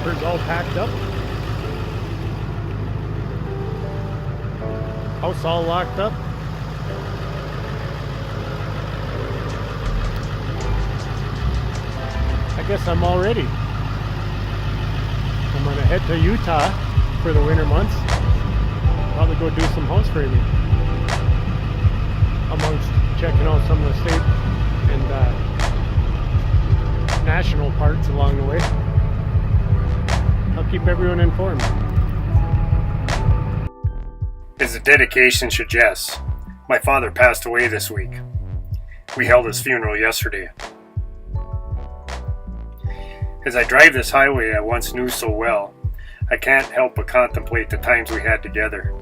Camper's all packed up. House all locked up. I guess I'm all ready. I'm gonna head to Utah for the winter months. Probably go do some house framing. Amongst checking out some of the state and national parks along the way. I'll keep everyone informed. As the dedication suggests, my father passed away this week. We held his funeral yesterday. As I drive this highway I once knew so well, I can't help but contemplate the times we had together,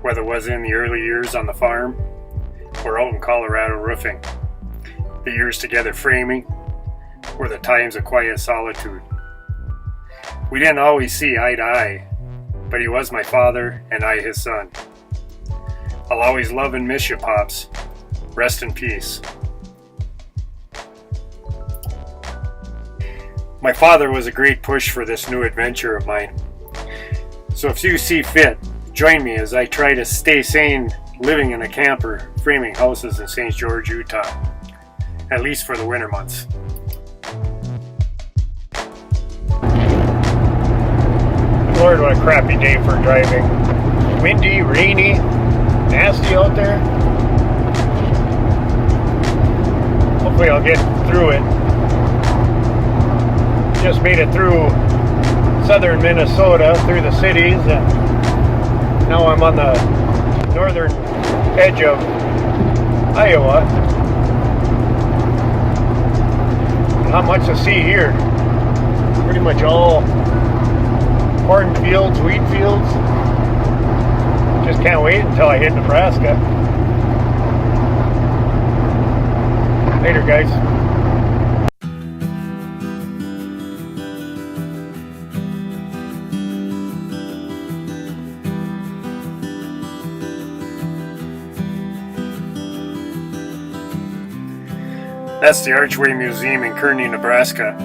whether it was in the early years on the farm or out in Colorado roofing, the years together framing, or the times of quiet solitude. We didn't always see eye to eye, but he was my father and I his son. I'll always love and miss you, Pops. Rest in peace. My father was a great push for this new adventure of mine. So if you see fit, join me as I try to stay sane living in a camper, framing houses in St. George, Utah. At least for the winter months. Lord, what a crappy day for driving. Windy, rainy, nasty out there. Hopefully I'll get through it. Just made it through southern Minnesota, through the cities, and now I'm on the northern edge of Iowa. Not much to see here. Pretty much all corn fields, wheat fields. Just can't wait until I hit Nebraska. Later, guys. That's the Archway Museum in Kearney, Nebraska.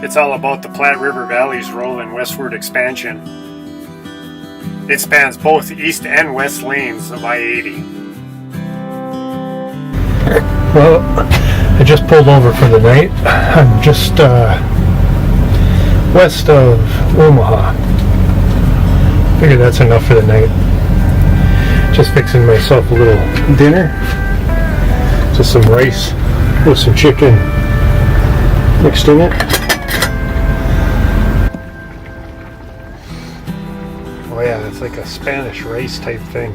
It's all about the Platte River Valley's role in westward expansion. It spans both east and west lanes of I-80. Well, I just pulled over for the night. I'm just west of Omaha. Figured that's enough for the night. Just fixing myself a little dinner. Just some rice with some chicken mixed in it. Oh yeah, it's like a Spanish rice type thing.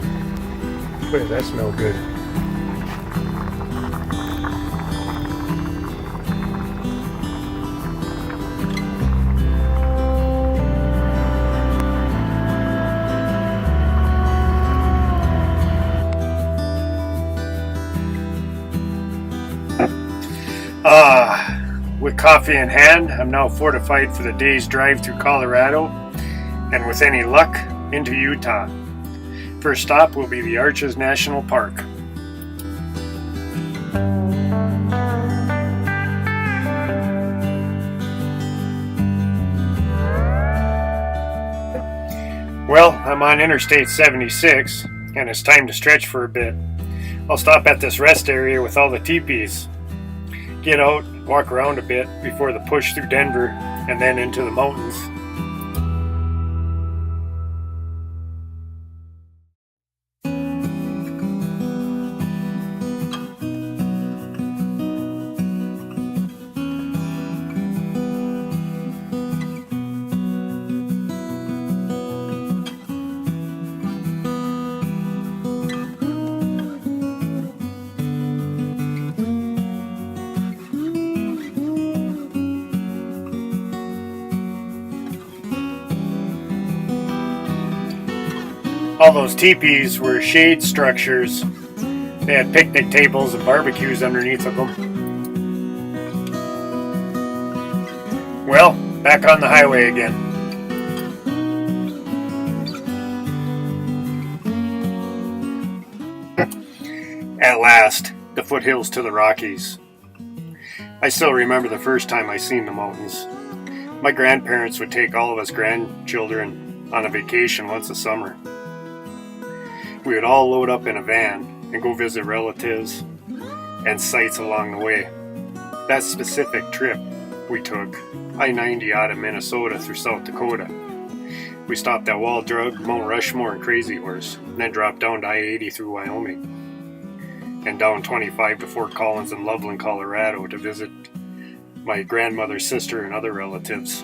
Boy, does that smell good. With coffee in hand, I'm now fortified for the day's drive through Colorado, and with any luck, into Utah. First stop will be the Arches National Park. Well, I'm on Interstate 76, and it's time to stretch for a bit. I'll stop at this rest area with all the teepees. Get out, walk around a bit before the push through Denver and then into the mountains. All those teepees were shade structures. They had picnic tables and barbecues underneath of them. Well, back on the highway again. At last, the foothills to the Rockies. I still remember the first time I seen the mountains. My grandparents would take all of us grandchildren on a vacation once a summer. We would all load up in a van and go visit relatives and sites along the way. That specific trip we took I-90 out of Minnesota through South Dakota. We stopped at Wall Drug, Mount Rushmore, and Crazy Horse, and then dropped down to I-80 through Wyoming and down 25 to Fort Collins and Loveland, Colorado to visit my grandmother's sister and other relatives.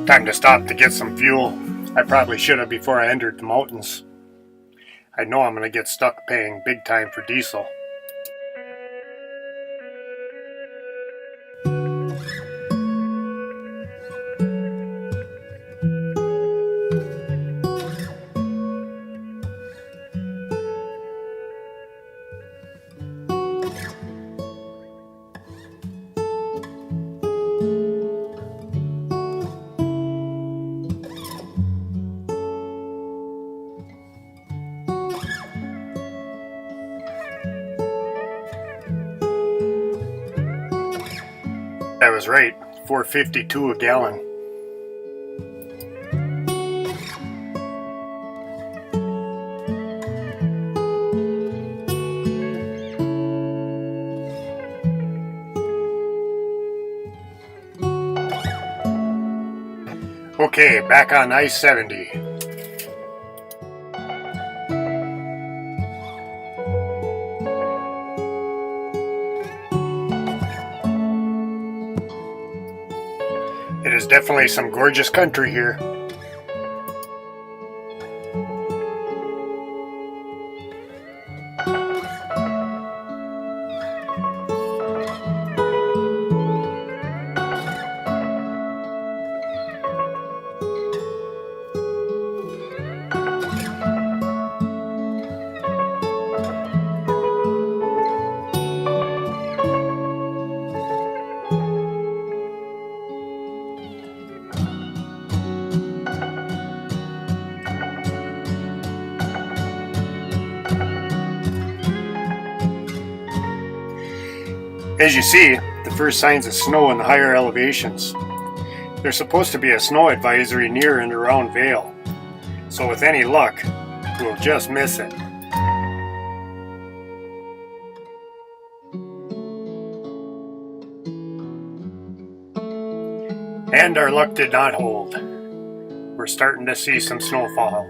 Time to stop to get some fuel. I probably should have before I entered the mountains. I know I'm going to get stuck paying big time for diesel. I was right, $4.52 a gallon. Okay, back on I-70. It is definitely some gorgeous country here. As you see, the first signs of snow in the higher elevations. There's supposed to be a snow advisory near and around Vail, so with any luck, we'll just miss it. And our luck did not hold. We're starting to see some snowfall.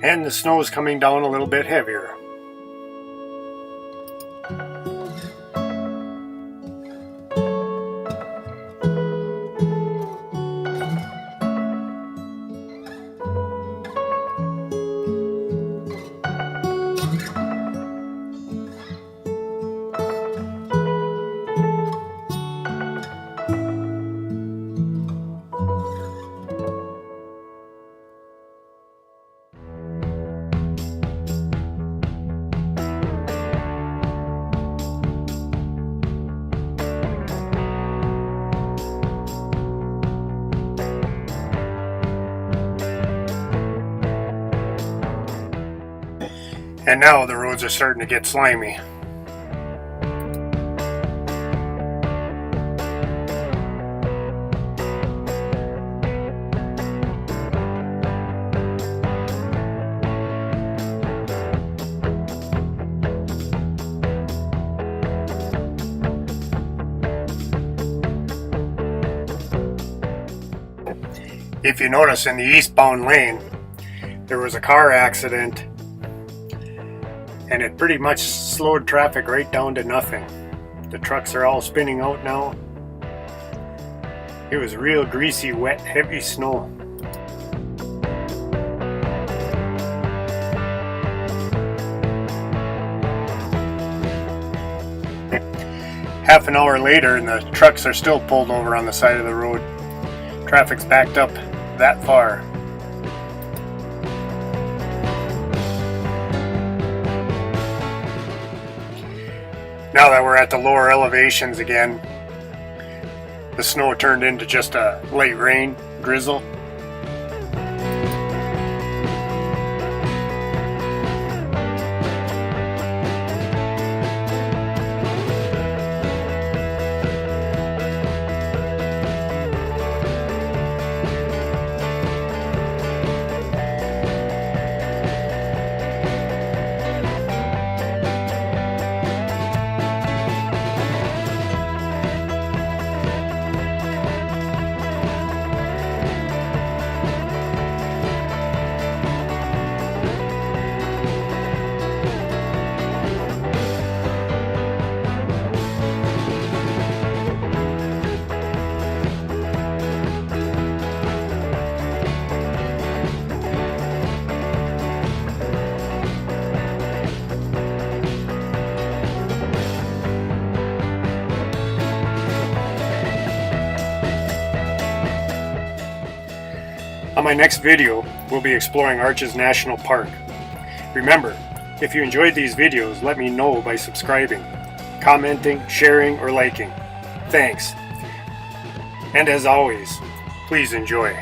And the snow is coming down a little bit heavier. And now the roads are starting to get slimy. If you notice in the eastbound lane, there was a car accident and it pretty much slowed traffic right down to nothing. The trucks are all spinning out now. It was real greasy, wet, heavy snow. Half an hour later and the trucks are still pulled over on the side of the road. Traffic's backed up that far. Now that we're at the lower elevations again, the snow turned into just a light rain, drizzle. On my next video, we'll be exploring Arches National Park. Remember, if you enjoyed these videos, let me know by subscribing, commenting, sharing, or liking. Thanks. And as always, please enjoy.